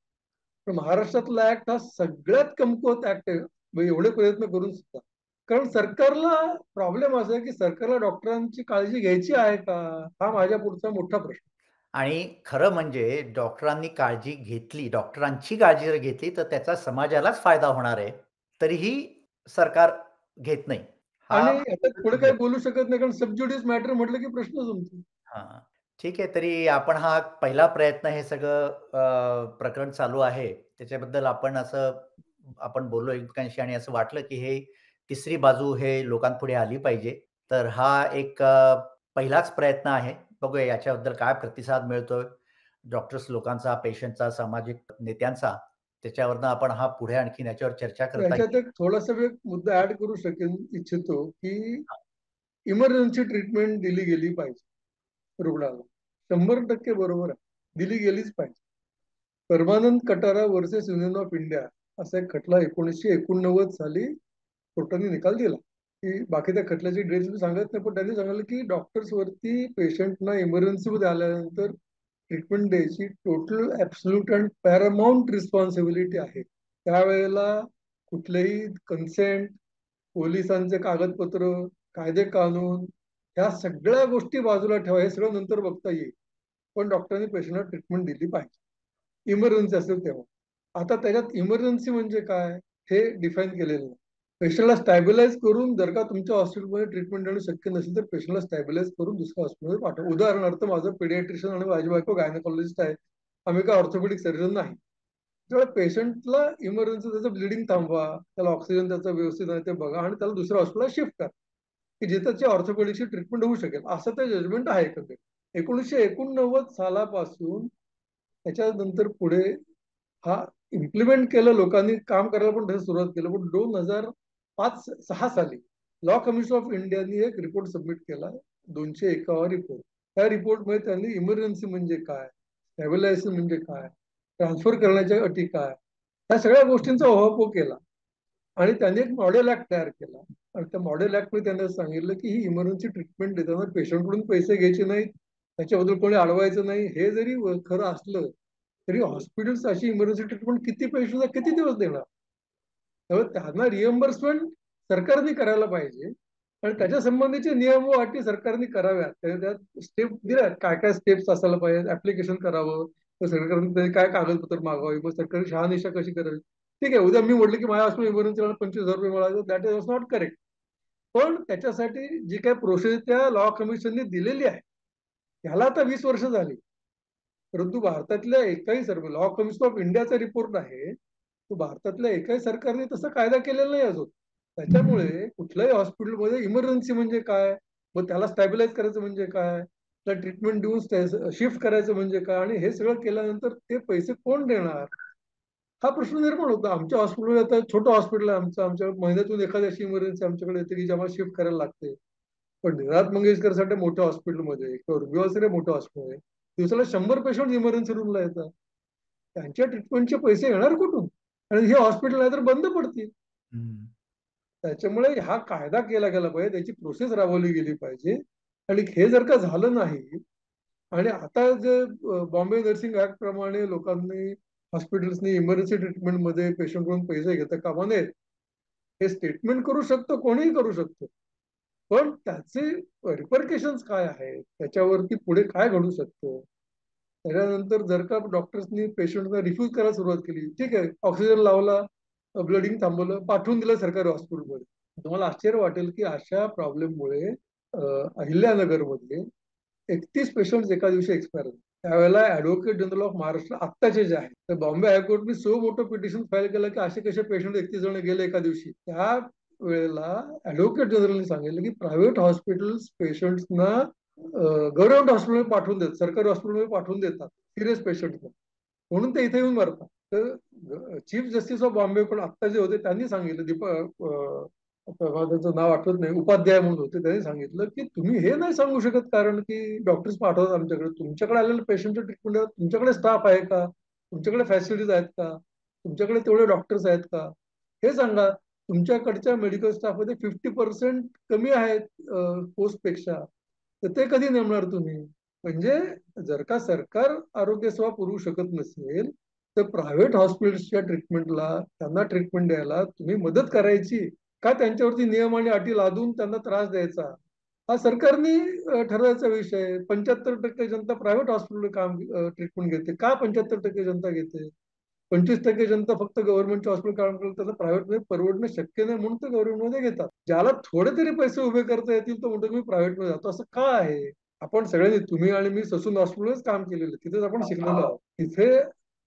पण महाराष्ट्रातला ऍक्ट हा सगळ्यात कमकुवत ऍक्ट आहे. म्हणजे एवढे प्रयत्न करून सुद्धा. कारण सरकारला प्रॉब्लेम असा आहे, की सरकारला डॉक्टरांची काळजी घ्यायची आहे का? हा माझ्या पुढचा मोठा प्रश्न. आणि खरं म्हणजे डॉक्टरांनी काळजी घेतली, डॉक्टरांची काळजी जर घेतली, तर त्याचा समाजालाच फायदा होणार आहे. तरीही सरकार घेत नाही. हा आणि याच्यात पुढे काही दुर्दैव. बोलू शकत नाही कारण सब ज्युडिस मॅटर म्हटलं की प्रश्न संपतो. हां. ठीक आहे. तरी आपण हा पहिला प्रयत्न हे सगळं प्रकरण चालू आहे. त्याच्याबद्दल आपण बोललो एकमेकांशी आणि असं वाटलं, की हे तिसरी बाजू हे लोकांपुढे आली पाहिजे. तर हा एक पहिलाच प्रयत्न आहे. बघूया याच्याबद्दल काय प्रतिसाद मिळतोय डॉक्टर्स लोकांचा, पेशंटचा, सामाजिक नेत्यांचा. त्याच्यावरनं आपण हा पुढे आणखीन याच्यावर चर्चा करता याच्यात येईल. एक थोडासा मी एक मुद्दा ऍड करू शकेन इच्छितो की इमर्जन्सी ट्रीटमेंट दिली गेली पाहिजे रुग्णाला. 100% बरोबर आहे, दिली गेलीच पाहिजे. Parmanand Katara versus Union of India असा एक खटला 1989 साली कोर्टाने निकाल दिला की, बाकी त्या खटल्याची डिटेल्स मी सांगत नाही, पण त्यांनी सांगितलं की डॉक्टर्स वरती पेशंटना इमर्जन्सी मध्ये आल्यानंतर ट्रीटमेंट द्यायची टोटल ऍब्सोल्यूट अँड पॅरामाउंट रिस्पॉन्सिबिलिटी आहे. त्यावेळेला कुठलेही कन्सेंट, पोलिसांचे कागदपत्र, कायदे कानून ह्या सगळ्या गोष्टी बाजूला ठेवा, हे सगळं नंतर बघता येईल. पण डॉक्टरांनी पेशंटला ट्रीटमेंट दिली पाहिजे, इमर्जन्सी असेल तेव्हा. आता त्याच्यात इमर्जन्सी म्हणजे काय हे डिफाईन केलेलं नाही. पेशंटला स्टॅबिलाइज करून जर का तुमच्या हॉस्पिटलमध्ये ट्रीटमेंट देणं शक्य नसेल तर पेशंटला स्टॅबिलाइज करून दुसऱ्या हॉस्पिटलमध्ये पाठवा. उदाहरणार्थ माझं पेडियाट्रिशियन आणि माझी बायको गायनेकॉलॉजिस्ट आहे, आम्ही काय ऑर्थोपेडिक सर्जन नाही. जेव्हा पेशंटला इमर्जन्सी, त्याचं ब्लिडिंग थांबवा, त्याला ऑक्सिजन त्याचा व्यवस्थित आहे ते बघा आणि त्याला दुसऱ्या हॉस्पिटलला शिफ्ट करा की जिथे त्याची ऑर्थोपेडिकची ट्रीटमेंट होऊ शकेल, असं ते जजमेंट आहे. कधी 1989 सालापासून त्याच्यानंतर पुढे हा इम्प्लिमेंट केलं लोकांनी, काम करायला पण त्याची सुरुवात केलं. पण 2005-6 साली लॉ कमिशन ऑफ इंडियाने एक रिपोर्ट सबमिट केला, 201 रिपोर्ट. त्या रिपोर्टमध्ये त्यांनी इमर्जन्सी म्हणजे काय, स्टॅबिलायझेशन म्हणजे काय, ट्रान्सफर करण्याच्या अटी काय, ह्या सगळ्या गोष्टींचा ओहापोह केला आणि त्यांनी एक मॉडेल ऍक्ट तयार केला. आणि त्या मॉडेल ऍक्टमध्ये त्यांनी सांगितलं की ही इमर्जन्सी ट्रीटमेंट देताना पेशंटकडून पैसे घ्यायचे नाहीत, त्याच्याबद्दल कोणी अडवायचं नाही. हे जरी खरं असलं तरी हॉस्पिटल्स अशी इमर्जन्सी ट्रीटमेंट किती पेशंटला किती दिवस देणार? त्यामुळे त्यांना रिएम्बर्समेंट सरकारने करायला पाहिजे आणि त्याच्या संबंधीचे नियम व अटी सरकारने कराव्यात. त्यात स्टेप दिल्यात, काय काय स्टेप्स असायला पाहिजे, ऍप्लिकेशन करावं, तर सरकारने काय कागदपत्र मागावी, मग सरकारने शहानिशा कशी करावी. ठीक आहे, उद्या मी म्हटलं की माझ्या हॉस्पिटल इमर्जन्सी 25,000 रुपये मिळाले, दॅट इज नॉट करेक्ट. पण त्याच्यासाठी जी काही प्रोसेस त्या लॉ कमिशनने दिलेली आहे त्याला आता 20 वर्ष झाली. परंतु भारतातल्या एकाही सर्व लॉ कमिशन ऑफ इंडियाचा रिपोर्ट आहे, तो भारतातल्या एकाही सरकारने तसा कायदा केलेला नाही अजून. त्याच्यामुळे कुठल्याही हॉस्पिटलमध्ये इमर्जन्सी म्हणजे काय, मग त्याला स्टॅबिलाइज करायचं म्हणजे काय, त्याला ट्रीटमेंट देऊन शिफ्ट करायचं म्हणजे काय, आणि हे सगळं केल्यानंतर ते पैसे कोण देणार, हा प्रश्न निर्माण होतो. आमच्या हॉस्पिटलमध्ये आता छोटं हॉस्पिटल आहे आमचं, आमच्या महिन्यातून एखादी अशी इमर्जन्सी आमच्याकडे येते की जेव्हा शिफ्ट करायला लागते. पण निनाद मंगेशकर साठी मोठ्या हॉस्पिटलमध्ये किंवा रुबिवासरे मोठ्या हॉस्पिटलमध्ये दिवसाला 100 पेशंट इमर्जन्सी रूमला येतात. त्यांच्या ट्रीटमेंटचे पैसे येणार कुठून? आणि हे हॉस्पिटल नाही तर बंद पडतील. हं. त्याच्यामुळे हा कायदा केला गेला पाहिजे, त्याची प्रोसेस राबवली गेली पाहिजे. आणि हे जर का झालं नाही, आणि आता जे बॉम्बे नर्सिंग ऍक्ट प्रमाणे लोकांनी, हॉस्पिटल्सनी इमर्जन्सी ट्रीटमेंटमध्ये पेशंटकडून पैसे घेता कामा नयेत, हे स्टेटमेंट करू शकतो, कोणीही करू शकतो. पण त्याचे रिपरकेशन्स काय आहेत, त्याच्यावरती पुढे काय घडू शकतं. त्याच्यानंतर जर का डॉक्टर्सनी पेशंटला रिफ्यूज करायला सुरुवात केली, ठीक आहे, ऑक्सिजन लावला, ब्लडिंग थांबवलं, पाठवून दिलं सरकारी हॉस्पिटलमध्ये. तुम्हाला आश्चर्य वाटेल की अशा प्रॉब्लेममुळे अहिल्यानगरमध्ये 31 पेशंट एका दिवशी एक्सपायर झाले. त्यावेळेला ऍडव्होकेट जनरल ऑफ महाराष्ट्र आत्ताचे जे आहेत, तर बॉम्बे हायकोर्टने सो मोठं पिटिशन फाईल केलं की असे कसे पेशंट 31 जण गेले एका दिवशी. त्या वेळेला ऍडव्होकेट जनरलने सांगितलं की प्रायव्हेट हॉस्पिटल्स पेशंट्सना गव्हर्नमेंट हॉस्पिटलमध्ये पाठवून देतात, सरकारी हॉस्पिटलमध्ये पाठवून देतात सिरियस पेशंट, म्हणून ते इथे येऊन मरतात. तर चीफ जस्टिस ऑफ बॉम्बे पण आत्ता जे होते त्यांनी सांगितलं, त्याचं नाव आठवत नाही, उपाध्याय म्हणून होते, त्यांनी सांगितलं की तुम्ही हे नाही सांगू शकत कारण की डॉक्टर्स पाठवतात आमच्याकडे, तुमच्याकडे आलेल्या पेशंटचं ट्रीटमेंट तुमच्याकडे स्टाफ आहे का, तुमच्याकडे फॅसिलिटीज आहेत का, तुमच्याकडे तेवढे डॉक्टर्स आहेत का, हे सांगा. तुमच्याकडच्या मेडिकल स्टाफमध्ये 50% कमी आहेत पोस्टपेक्षा, तर ते कधी नेमणार तुम्ही? म्हणजे जर का सरकार आरोग्य सेवा पुरवू शकत नसेल तर प्रायव्हेट हॉस्पिटल्सच्या ट्रीटमेंटला, त्यांना ट्रीटमेंट द्यायला तुम्ही मदत करायची का, त्यांच्यावरती नियम आणि अटी लादून त्यांना त्रास द्यायचा, हा सरकारने ठरवायचा विषय आहे. 75% जनता प्रायव्हेट हॉस्पिटल काम ट्रीटमेंट घेते का, 75% जनता घेते? 25% जनता फक्त गव्हर्नमेंटच्या हॉस्पिटल काम करतात, त्याला प्रायव्हेटमध्ये परवडणं शक्य नाही म्हणून ते गव्हर्नमेंटमध्ये घेतात. ज्याला थोडे तरी पैसे उभे करता येतील तो म्हणतो मी प्रायव्हेटमध्ये जातो, असं का आहे? आपण सगळ्यांनी, तुम्ही आणि मी ससून हॉस्पिटलच काम केलेलं, तिथेच आपण शिकलेलो आहोत. तिथे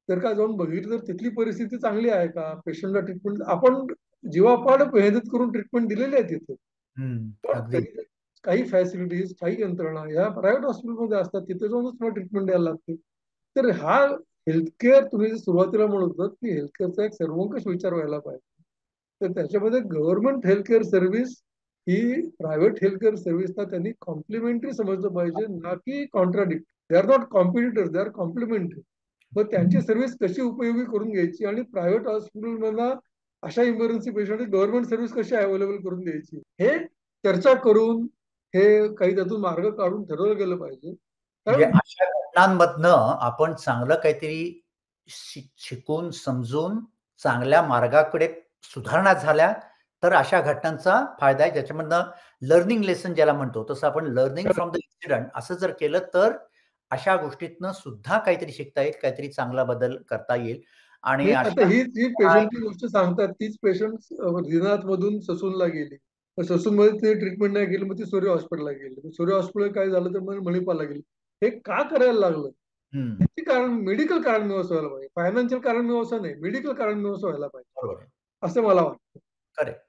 जर का जाऊन बघितलं तर तिथली परिस्थिती चांगली आहे का? पेशंटला ट्रीटमेंट आपण जीवापाड मेहनत करून ट्रीटमेंट दिलेली आहे तिथे. पण अगदी. तरी काही फॅसिलिटीज, काही यंत्रणा ह्या प्रायव्हेट हॉस्पिटलमध्ये असतात. तिथे जाऊनच तुम्हाला ट्रीटमेंट द्यायला लागते. तर हा हेल्थकेअर, तुम्ही जे सुरुवातीला म्हणत होतात की हेल्थकेअरचा एक सर्वंकष विचार व्हायला पाहिजे. तर त्याच्यामध्ये गव्हर्नमेंट हेल्थकेअर सर्व्हिस ही प्रायव्हेट हेल्थकेअर सर्व्हिसला त्यांनी कॉम्प्लिमेंटरी समजलं पाहिजे, ना की contradict. They are not competitors, they are complementary. मग त्यांची सर्व्हिस कशी उपयोगी करून घ्यायची आणि प्रायव्हेट हॉस्पिटलमधला अशा इमर्जन्सी पेशंट गव्हर्नमेंट सर्व्हिस कशी अवेलेबल करून द्यायची, हे चर्चा करून, हे काही त्यातून मार्ग काढून ठरवलं गेलं पाहिजे. म्हणजे कारण अशा घटनांमधनं आपण चांगलं काहीतरी शिकून, समजून चांगल्या मार्गाकडे सुधारणा झाल्या, तर अशा घटनांचा फायदा आहे. ज्याच्यामधनं लर्निंग लेसन ज्याला म्हणतो, तसं आपण लर्निंग फ्रॉम द इन्सिडेंट असं जर केलं, तर अशा गोष्टीतनं सुद्धा काहीतरी शिकता येईल, काहीतरी चांगला बदल करता येईल आणि मी आता अशा ही जी पेशंटची गोष्ट सांगतात, तीच पेशंट रिनाथ मधून ससूनला गेली. मग ससूनमध्ये ते ट्रीटमेंट नाही केली, मग ती सूर्य हॉस्पिटलला गेली. सूर्य हॉस्पिटल काय झालं, तर मग मणिपालला गेली. हे का करायला लागलं? हं, त्याची कारण मेडिकल कारण मीमांसा व्हायला पाहिजे. फायनान्शियल कारण मीमांसा नाही, मेडिकल कारण मीमांसा व्हायला पाहिजे, बरोबर आहे. असं मला वाटतं. करेक्ट.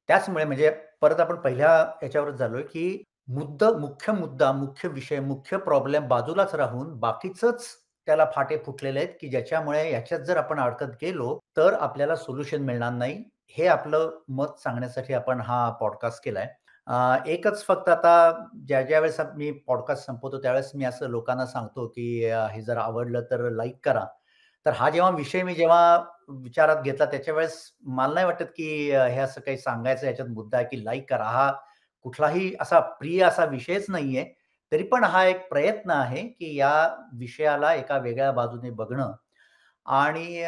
त्याचमुळे म्हणजे परत आपण पहिल्या याच्यावरच झालोय, की मुख्य मुद्दा, मुख्य विषय, मुख्य प्रॉब्लेम बाजूलाच राहून बाकीचंच त्याला फाटे फुटलेले आहेत, की ज्याच्यामुळे ह्याच्यात जर आपण अडकत गेलो, तर आपल्याला सोल्युशन मिळणार नाही. हे आपलं मत सांगण्यासाठी आपण हा पॉडकास्ट केलाय. एकच फक्त आता ज्या वेळेस मी पॉडकास्ट संपवतो, त्यावेळेस मी असं लोकांना सांगतो, की हे जर आवडलं तर लाईक करा. तर हा विषय मी जेव्हा विचारात घेतला त्याच्या वेळेस मला नाही वाटत, की हे असं काही सांगायचं याच्यात मुद्दा आहे, की लाईक करा. हा कुठलाही असा प्रिय असा विषयच नाहीये. तरी पण हा एक प्रयत्न आहे, की या विषयाला एका वेगळ्या बाजूने बघणं आणि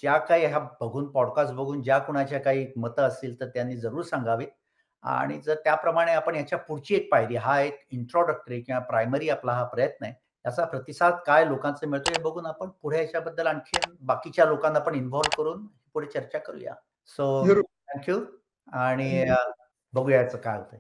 ज्या काही ह्या पॉडकास्ट बघून ज्या कुणाच्या काही मतं असतील, तर त्यांनी जरूर सांगावीत आणि जर त्याप्रमाणे आपण ह्याच्या पुढची एक पायरी, हा एक इंट्रोडक्टरी किंवा प्रायमरी आपला हा प्रयत्न आहे. याचा प्रतिसाद काय लोकांचा मिळतो हे बघून आपण पुढे याच्याबद्दल आणखीन बाकीच्या लोकांना पण इन्व्हॉल्व करून पुढे चर्चा करूया. सो जरूर. थँक आणि बघूया याचं काय होतंय.